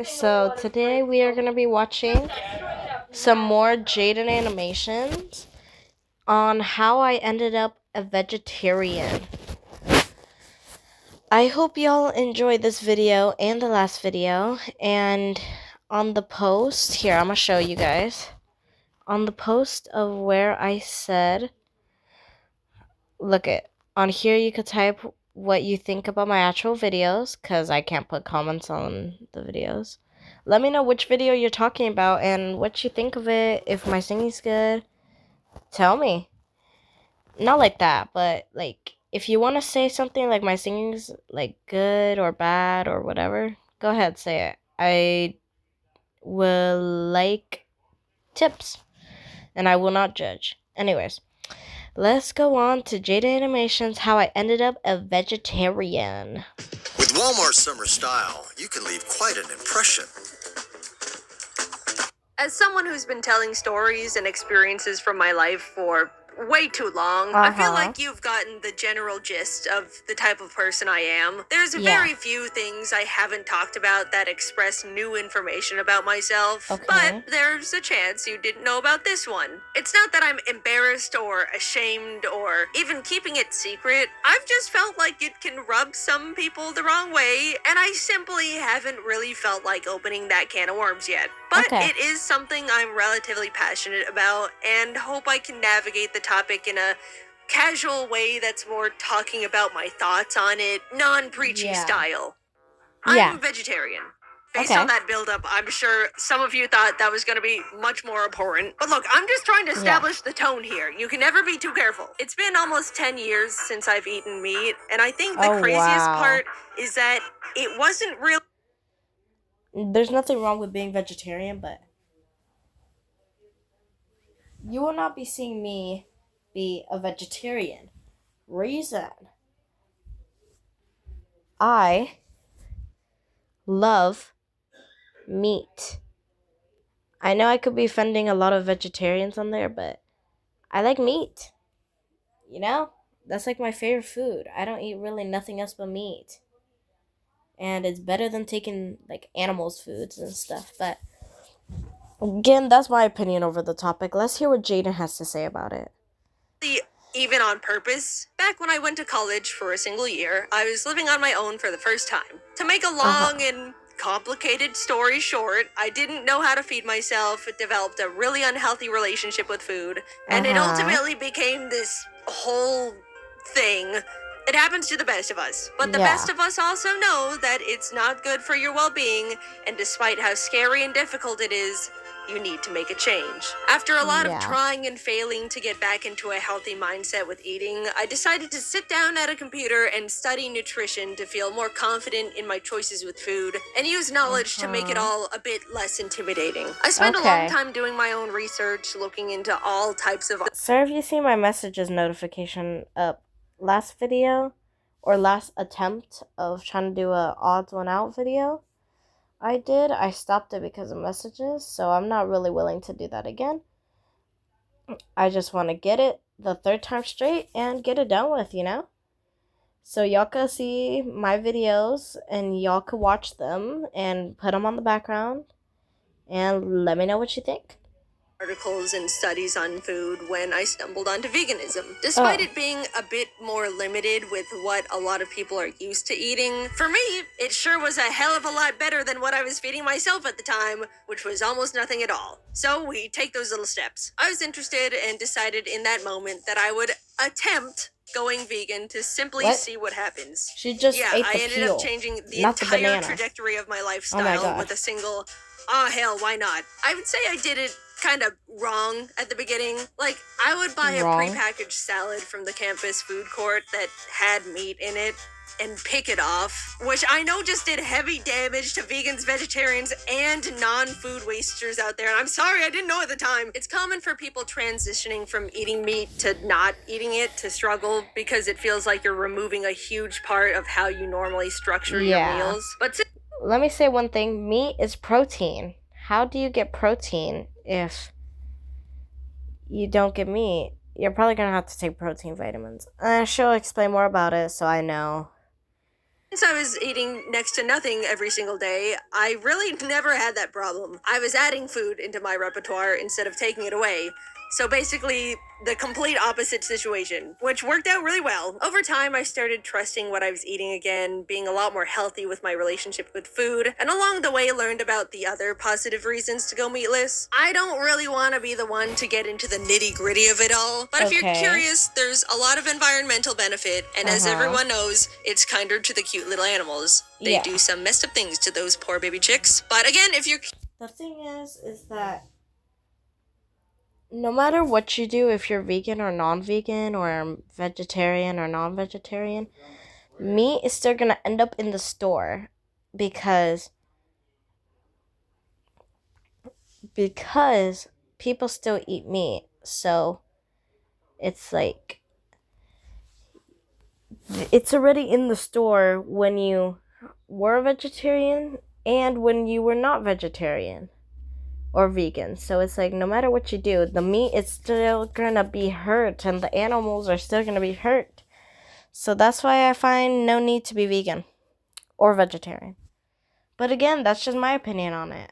So today we are going to be watching some more Jaden animations on how I ended up a vegetarian. I hope y'all enjoyed this video and the last video. And on the post, here I'm going to show you guys. On the post of where I said, look it, on here you could type what you think about my actual videos, because I can't put comments on the videos. Let me know which video you're talking about and what you think of it. If my singing's good, tell me. Not like that, but like if you want to say something like my singing's like good or bad or whatever, go ahead, say it. I will like tips and I will not judge. Anyways, let's go on to Jada Animations, how I ended up a vegetarian. With Walmart Summer Style, you can leave quite an impression. As someone who's been telling stories and experiences from my life for way too long, I feel like you've gotten the general gist of the type of person I am. There's very few things I haven't talked about that express new information about myself, but there's a chance you didn't know about this one. It's not that I'm embarrassed or ashamed or even keeping it secret. I've just felt like it can rub some people the wrong way, and I simply haven't really felt like opening that can of worms yet. But it is something I'm relatively passionate about and hope I can navigate the topic in a casual way that's more talking about my thoughts on it, non-preachy style. I'm vegetarian. Based on that build-up, I'm sure some of you thought that was going to be much more abhorrent. But look, I'm just trying to establish the tone here. You can never be too careful. It's been almost 10 years since I've eaten meat, and I think the craziest part is that it wasn't real. There's nothing wrong with being vegetarian, but you will not be seeing me be a vegetarian. Reason: I love meat. I know I could be offending a lot of vegetarians on there, but I like meat. You know? That's like my favorite food. I don't eat really nothing else but meat. And it's better than taking like animals' foods and stuff. But again, that's my opinion over the topic. Let's hear what Jaden has to say about it. Even on purpose. Back when I went to college for a single year, I was living on my own for the first time. To make a long and complicated story short, I didn't know how to feed myself, developed a really unhealthy relationship with food, and it ultimately became this whole thing. It happens to the best of us, but the best of us also know that it's not good for your well-being, and despite how scary and difficult it is, you need to make a change. After a lot of trying and failing to get back into a healthy mindset with eating, I decided to sit down at a computer and study nutrition to feel more confident in my choices with food and use knowledge to make it all a bit less intimidating. I spent a long time doing my own research, looking into all types of... Sir, have you seen my messages notification up last video or last attempt of trying to do a odds one out video? I stopped it because of messages, so I'm not really willing to do that again. I just want to get it the third time straight and get it done with, you know? So y'all can see my videos and y'all can watch them and put them on the background and let me know what you think. Articles and studies on food when I stumbled onto veganism. Despite it being a bit more limited with what a lot of people are used to eating, for me, it sure was a hell of a lot better than what I was feeding myself at the time, which was almost nothing at all. So we take those little steps. I was interested and decided in that moment that I would attempt going vegan to simply see what happens. She just ate the I ended up changing the entire trajectory of my lifestyle with a single, hell, why not? I would say I did it kind of wrong at the beginning. Like, I would buy a prepackaged salad from the campus food court that had meat in it and pick it off, which I know just did heavy damage to vegans, vegetarians, and non-food wasters out there. And I'm sorry, I didn't know at the time. It's common for people transitioning from eating meat to not eating it to struggle because it feels like you're removing a huge part of how you normally structure your meals. But let me say one thing. Meat is protein. How do you get protein if you don't get meat? You're probably going to have to take protein vitamins. She'll explain more about it, so I know. Since I was eating next to nothing every single day, I really never had that problem. I was adding food into my repertoire instead of taking it away. So basically, the complete opposite situation, which worked out really well. Over time, I started trusting what I was eating again, being a lot more healthy with my relationship with food, and along the way learned about the other positive reasons to go meatless. I don't really want to be the one to get into the nitty-gritty of it all, but if you're curious, there's a lot of environmental benefit, and as everyone knows, it's kinder to the cute little animals. They do some messed up things to those poor baby chicks, but again, if you're... The thing is that no matter what you do, if you're vegan or non-vegan or vegetarian or non-vegetarian, meat is still gonna end up in the store because people still eat meat. So it's like it's already in the store when you were a vegetarian and when you were not vegetarian or vegan. So it's like no matter what you do, the meat is still gonna be hurt and the animals are still gonna be hurt. So that's why I find no need to be vegan or vegetarian. But again, that's just my opinion on it.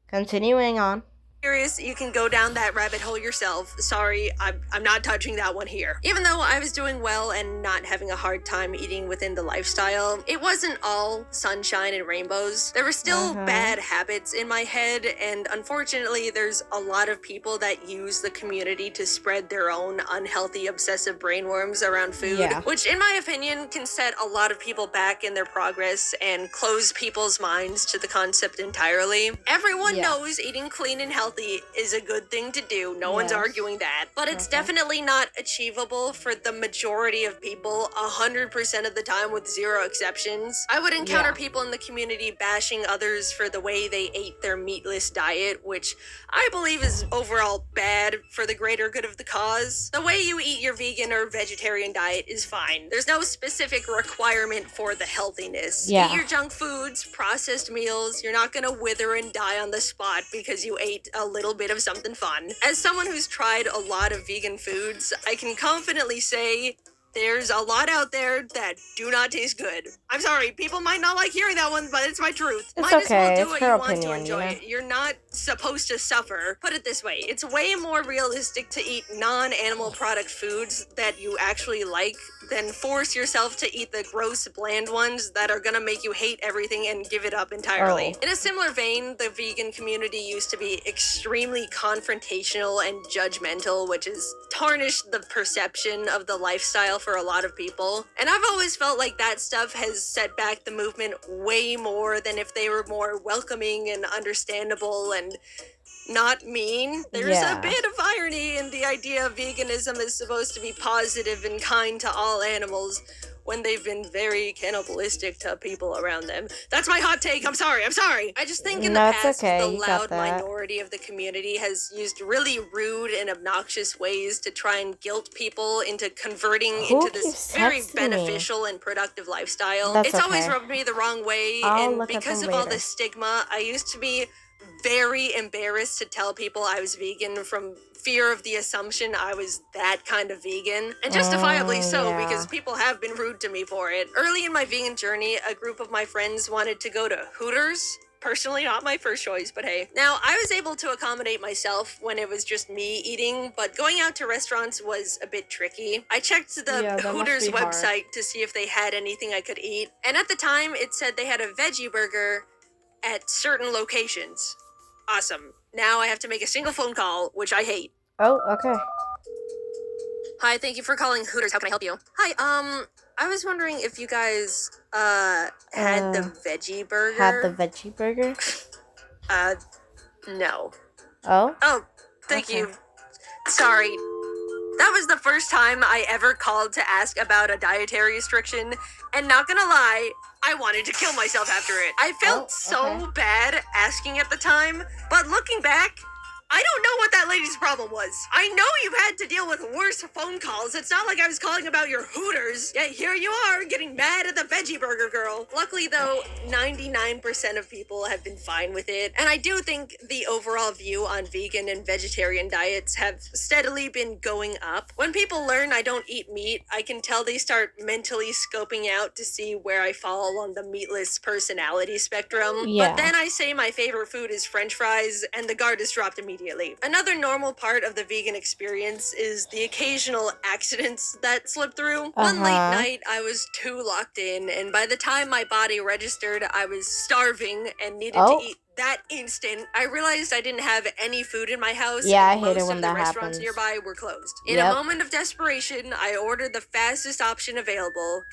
Continuing on. Curious, you can go down that rabbit hole yourself. Sorry, I'm not touching that one here. Even though I was doing well and not having a hard time eating within the lifestyle, it wasn't all sunshine and rainbows. There were still bad habits in my head, and unfortunately, there's a lot of people that use the community to spread their own unhealthy, obsessive brainworms around food, which in my opinion can set a lot of people back in their progress and close people's minds to the concept entirely. Everyone knows eating clean and healthy is a good thing to do. No one's arguing that. But it's definitely not achievable for the majority of people 100% of the time with zero exceptions. I would encounter people in the community bashing others for the way they ate their meatless diet, which I believe is overall bad for the greater good of the cause. The way you eat your vegan or vegetarian diet is fine. There's no specific requirement for the healthiness. Eat your junk foods, processed meals. You're not gonna wither and die on the spot because you ate a little bit of something fun. As someone who's tried a lot of vegan foods, I can confidently say there's a lot out there that do not taste good. I'm sorry, people might not like hearing that one, but it's my truth. It's might okay. as well do it's what her you opinion, want to enjoy it. You're not supposed to suffer. Put it this way, it's way more realistic to eat non-animal product foods that you actually like than force yourself to eat the gross, bland ones that are gonna make you hate everything and give it up entirely. In a similar vein, the vegan community used to be extremely confrontational and judgmental, which has tarnished the perception of the lifestyle for a lot of people. And I've always felt like that stuff has set back the movement way more than if they were more welcoming and understandable and not mean. There's a bit of irony in the idea of veganism is supposed to be positive and kind to all animals when they've been very cannibalistic to people around them. That's my hot take. I'm sorry. I just think in the past, the loud minority of the community has used really rude and obnoxious ways to try and guilt people into converting into this very beneficial and productive lifestyle. It's always rubbed me the wrong way, and because of all this stigma, I used to be very embarrassed to tell people I was vegan from fear of the assumption I was that kind of vegan, and justifiably so, because people have been rude to me for it. Early in my vegan journey, a group of my friends wanted to go to Hooters. Personally, not my first choice, but hey. Now, I was able to accommodate myself when it was just me eating, but going out to restaurants was a bit tricky. I checked the Hooters website to see if they had anything I could eat, and at the time, it said they had a veggie burger at certain locations. Awesome. Now I have to make a single phone call, which I hate. Oh, okay. Hi, thank you for calling Hooters. How can I help you? Hi, I was wondering if you guys, had the veggie burger? Had the veggie burger? No. Oh? Oh, thank you. Sorry. That was the first time I ever called to ask about a dietary restriction, and not gonna lie, I wanted to kill myself after it. I felt so bad asking at the time, but looking back, I don't know what that lady's problem was. I know you've had to deal with worse phone calls. It's not like I was calling about your Hooters. Yet here you are, getting mad at the veggie burger girl. Luckily, though, 99% of people have been fine with it. And I do think the overall view on vegan and vegetarian diets have steadily been going up. When people learn I don't eat meat, I can tell they start mentally scoping out to see where I fall on the meatless personality spectrum. Yeah. But then I say my favorite food is French fries, and the guard is dropped immediately. Another normal part of the vegan experience is the occasional accidents that slip through. One late night, I was too locked in, and by the time my body registered, I was starving and needed to eat that instant. I realized I didn't have any food in my house. Yeah, I and hate it most when of the that restaurants happens. nearby were closed. In a moment of desperation, I ordered the fastest option available,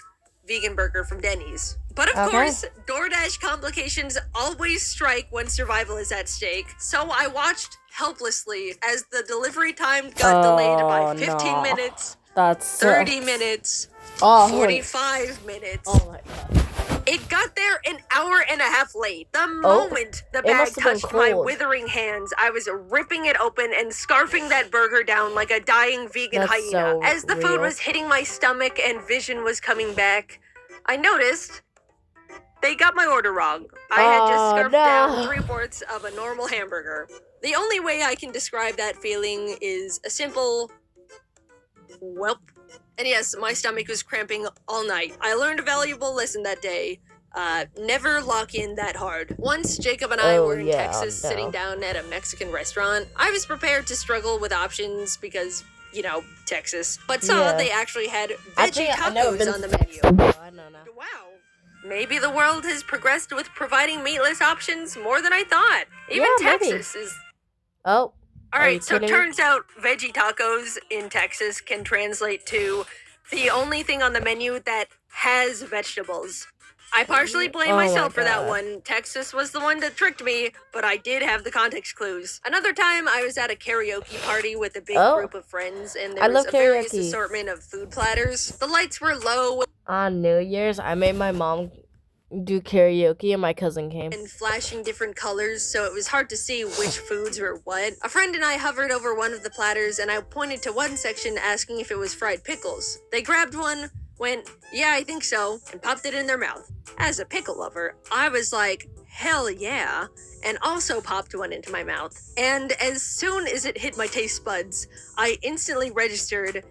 vegan burger from Denny's. But of course, DoorDash complications always strike when survival is at stake. So I watched helplessly as the delivery time got delayed by 15 minutes, That's 30 minutes, 45 minutes. Oh my god. It got there an hour and a half late. The moment the bag touched my withering hands, I was ripping it open and scarfing that burger down like a dying vegan hyena. So As the food was hitting my stomach and vision was coming back, I noticed they got my order wrong. I had just scarfed down 3/4 of a normal hamburger. The only way I can describe that feeling is a simple welp. And yes, my stomach was cramping all night. I learned a valuable lesson that day. Never lock in that hard. Once Jacob and I were in Texas sitting down at a Mexican restaurant, I was prepared to struggle with options because, you know, Texas. But they actually had veggie tacos on the menu. I don't know. Wow. Maybe the world has progressed with providing meatless options more than I thought. Even Texas is... Oh. Alright, so it turns out veggie tacos in Texas can translate to the only thing on the menu that has vegetables. I partially blame myself for that one. Texas was the one that tricked me, but I did have the context clues. Another time, I was at a karaoke party with a big group of friends, and there was a various assortment of food platters. The lights were low. On New Year's, I made my mom do karaoke and my cousin came. And flashing different colors, so it was hard to see which foods were what. A friend and I hovered over one of the platters, and I pointed to one section asking if it was fried pickles. They grabbed one, went, "Yeah, I think so," and popped it in their mouth. As a pickle lover, I was like, hell yeah, and also popped one into my mouth. And as soon as it hit my taste buds, I instantly registered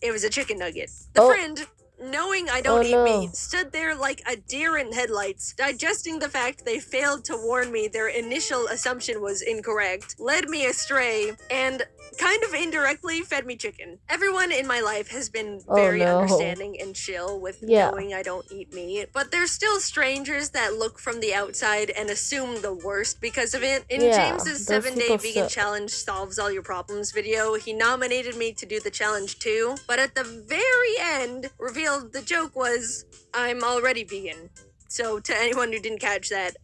it was a chicken nugget. The friend, knowing I don't eat meat, stood there like a deer in headlights, digesting the fact they failed to warn me their initial assumption was incorrect, led me astray, and kind of indirectly fed me chicken. Everyone in my life has been very understanding and chill with knowing I don't eat meat, but there's still strangers that look from the outside and assume the worst because of it. In James's 7-day vegan challenge solves all your problems video, he nominated me to do the challenge too, but at the very end revealed the joke was, I'm already vegan. So to anyone who didn't catch that,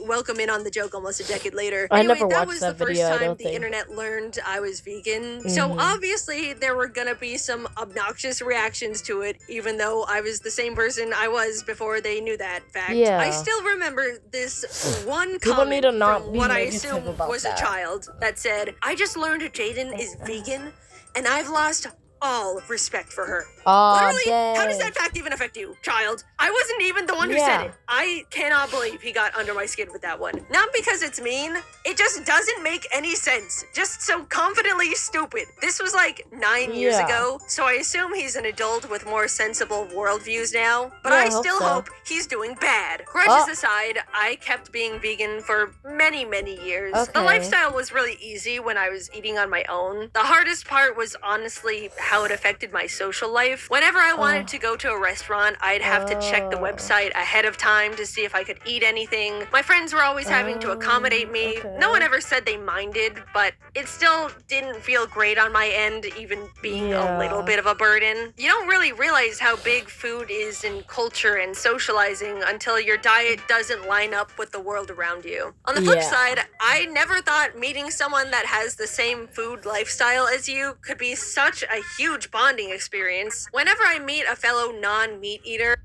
welcome in on the joke almost a decade later. I Anyway, never that watched was that the first video, time the internet learned I was vegan. So obviously there were gonna be some obnoxious reactions to it, even though I was the same person I was before they knew that fact. I still remember this one comment from what I assume was a child that said, "I just learned Jaden is vegan, and I've lost all respect for her." Literally, how does that fact even affect you, child? I wasn't even the one who said it. I cannot believe he got under my skin with that one. Not because it's mean, it just doesn't make any sense. Just so confidently stupid. This was like 9 years ago, so I assume he's an adult with more sensible worldviews now, but I still hope he's doing bad. Grudges aside, I kept being vegan for many, many years. The lifestyle was really easy when I was eating on my own. The hardest part was honestly how it affected my social life. Whenever I wanted to go to a restaurant, I'd have to check the website ahead of time to see if I could eat anything. My friends were always having to accommodate me. No one ever said they minded, but it still didn't feel great on my end, even being a little bit of a burden. You don't really realize how big food is in culture and socializing until your diet doesn't line up with the world around you. On the flip side, I never thought meeting someone that has the same food lifestyle as you could be such a huge bonding experience. Whenever I meet a fellow non-meat eater,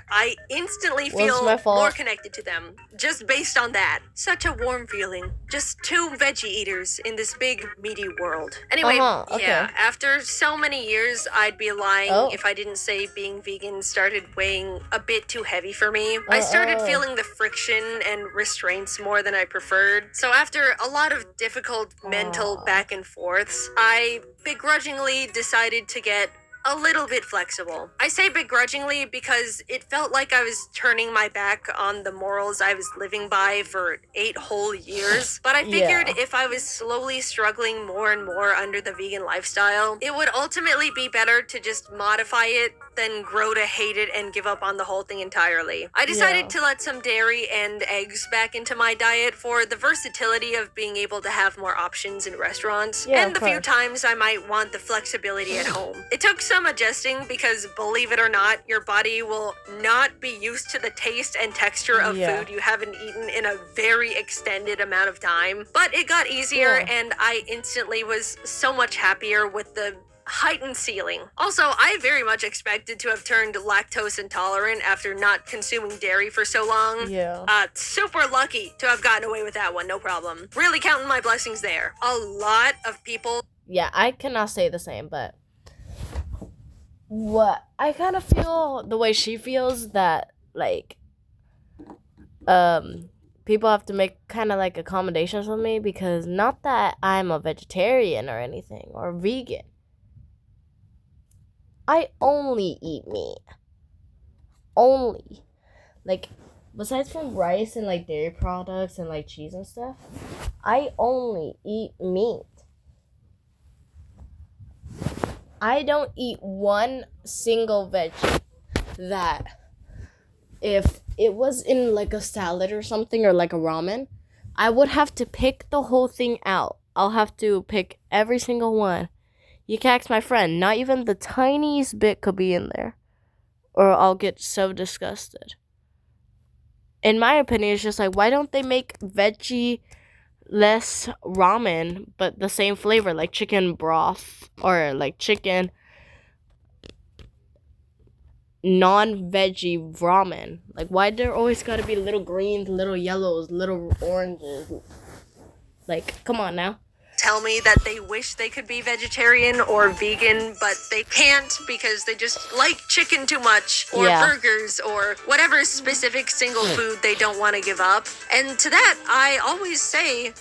I instantly feel more connected to them, just based on that. Such a warm feeling. Just two veggie eaters in this big, meaty world. Anyway, yeah, after so many years, I'd be lying if I didn't say being vegan started weighing a bit too heavy for me. I started feeling the friction and restraints more than I preferred. So after a lot of difficult mental back and forths, I begrudgingly decided to get a little bit flexible. I say begrudgingly because it felt like I was turning my back on the morals I was living by for 8 whole years. But I figured if I was slowly struggling more and more under the vegan lifestyle, it would ultimately be better to just modify it than grow to hate it and give up on the whole thing entirely. I decided to let some dairy and eggs back into my diet for the versatility of being able to have more options in restaurants, and the few times I might want the flexibility at home. It took some adjusting because, believe it or not, your body will not be used to the taste and texture of food you haven't eaten in a very extended amount of time. But it got easier, and I instantly was so much happier with the heightened ceiling. Also, I very much expected to have turned lactose intolerant after not consuming dairy for so long. Super lucky to have gotten away with that one, no problem. Really counting my blessings there. A lot of people... Yeah, I cannot say the same, but what I kind of feel the way she feels, that like people have to make kind of like accommodations with me, because not that I'm a vegetarian or anything or vegan. I only eat meat. Only. Like, besides from rice and like dairy products and like cheese and stuff, I only eat meat. I don't eat one single veggie that if it was in like a salad or something, or like a ramen, I would have to pick the whole thing out. I'll have to pick every single one. You can ask my friend, not even the tiniest bit could be in there, or I'll get so disgusted. In my opinion, it's just like, why don't they make veggie less ramen but the same flavor, like chicken broth or like chicken non-veggie ramen? Like, why there always gotta be little greens, little yellows, little oranges? Like, come on now. Tell me that they wish they could be vegetarian or vegan, but they can't because they just like chicken too much, or burgers, or whatever specific single food they don't want to give up. And to that, I always say,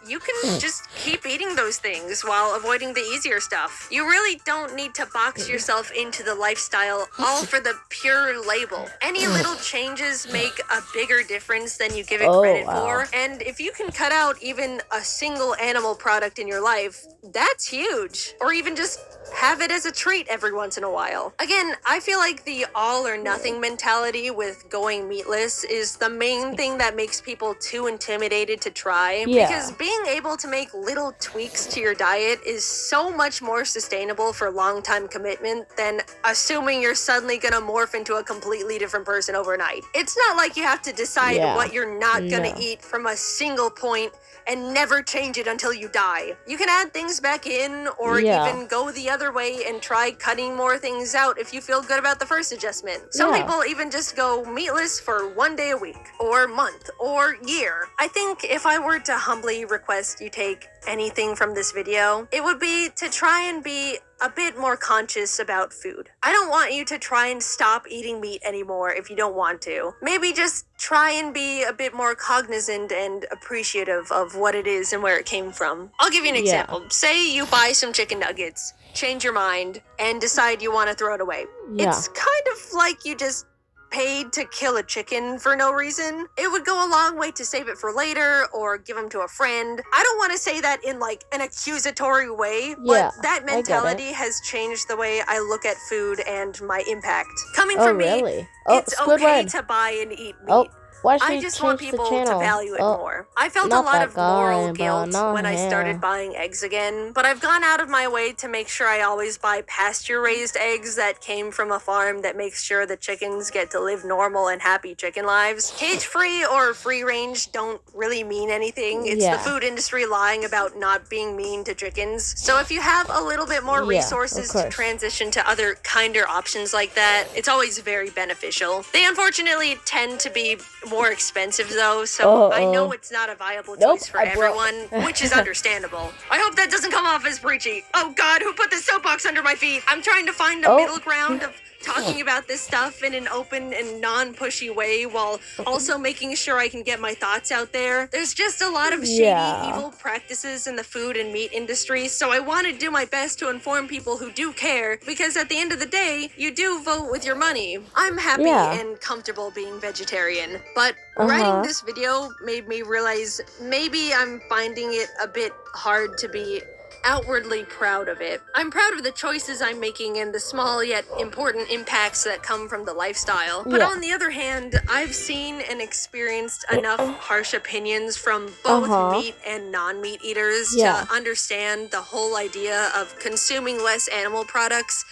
you can just keep eating those things while avoiding the easier stuff. You really don't need to box yourself into the lifestyle all for the pure label. Any little changes make a bigger difference than you give it credit for. And if you can cut out even a single animal product in your life, that's huge. Or even just have it as a treat every once in a while. Again, I feel like the all or nothing mentality with going meatless is the main thing that makes people too intimidated to try. Because being able to make little tweaks to your diet is so much more sustainable for long-time commitment than assuming you're suddenly gonna morph into a completely different person overnight. It's not like you have to decide what you're not gonna eat from a single point and never change it until you die. You can add things back in, or even go the other way and try cutting more things out if you feel good about the first adjustment. Some people even just go meatless for 1 day a week, or month, or year. I think if I were to humbly request you take anything from this video, it would be to try and be a bit more conscious about food. I don't want you to try and stop eating meat anymore if you don't want to. Maybe just try and be a bit more cognizant and appreciative of what it is and where it came from. I'll give you an example. Say you buy some chicken nuggets, change your mind, and decide you want to throw it away. It's kind of like you just paid to kill a chicken for no reason. It would go a long way to save it for later or give them to a friend. I don't want to say that in like an accusatory way, but that mentality has changed the way I look at food and my impact. Coming from me, it's okay to buy and eat meat. Why should I you just want change the people to channel? value it more. I felt a Not lot that of moral guy, but guilt not when I started him. buying eggs again, but I've gone out of my way to make sure I always buy pasture-raised eggs that came from a farm that makes sure the chickens get to live normal and happy chicken lives. Cage-free or free-range don't really mean anything. It's the food industry lying about not being mean to chickens. So if you have a little bit more resources to transition to other kinder options like that, it's always very beneficial. They unfortunately tend to be more expensive though, so I know it's not a viable choice for everyone, which is understandable. I hope that doesn't come off as preachy. Oh God, who put this soapbox under my feet? I'm trying to find a middle ground of talking about this stuff in an open and non-pushy way while also making sure I can get my thoughts out there. There's just a lot of shady, evil practices in the food and meat industry, so I want to do my best to inform people who do care, because at the end of the day, you do vote with your money. I'm happy and comfortable being vegetarian, but writing this video made me realize maybe I'm finding it a bit hard to be outwardly proud of it. I'm proud of the choices I'm making and the small yet important impacts that come from the lifestyle. But on the other hand, I've seen and experienced enough harsh opinions from both meat and non-meat eaters to understand the whole idea of consuming less animal products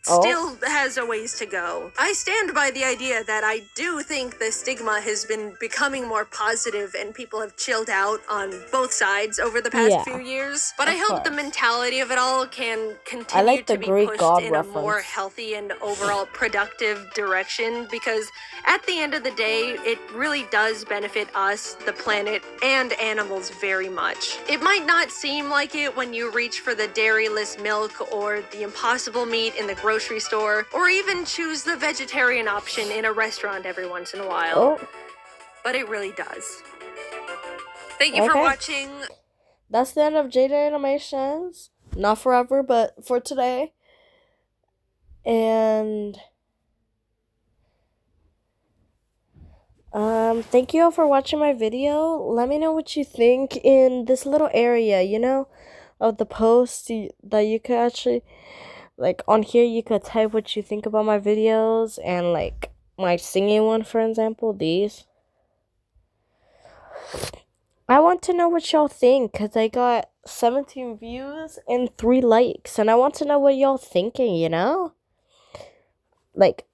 still has a ways to go. I stand by the idea that I do think the stigma has been becoming more positive and people have chilled out on both sides over the past few years. But I hope the mentality of it all can continue to be pushed in a more healthy and overall productive direction, because at the end of the day, it really does benefit us, the planet, and animals very much. It might not seem like it when you reach for the dairy-less milk or the impossible meat in the grocery store, or even choose the vegetarian option in a restaurant every once in a while. But it really does. Thank you for watching. That's the end of Jaden Animations. Not forever, but for today. And thank you all for watching my video. Let me know what you think in this little area, you know, of the post that you could actually, like, on here you could type what you think about my videos, and like my singing one, for example, these. I want to know what y'all think, because I got 17 views and 3 likes, and I want to know what y'all thinking, you know? Like,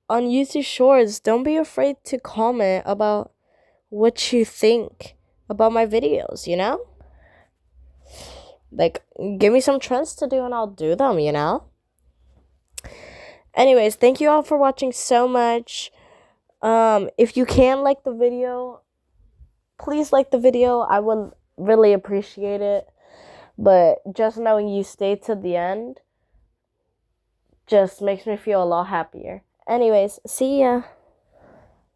on YouTube Shorts, don't be afraid to comment about what you think about my videos, you know? Like, give me some trends to do and I'll do them, you know? Anyways, thank you all for watching so much. If you can like the video, please like the video. I would really appreciate it. But just knowing you stayed to the end just makes me feel a lot happier. Anyways, see ya.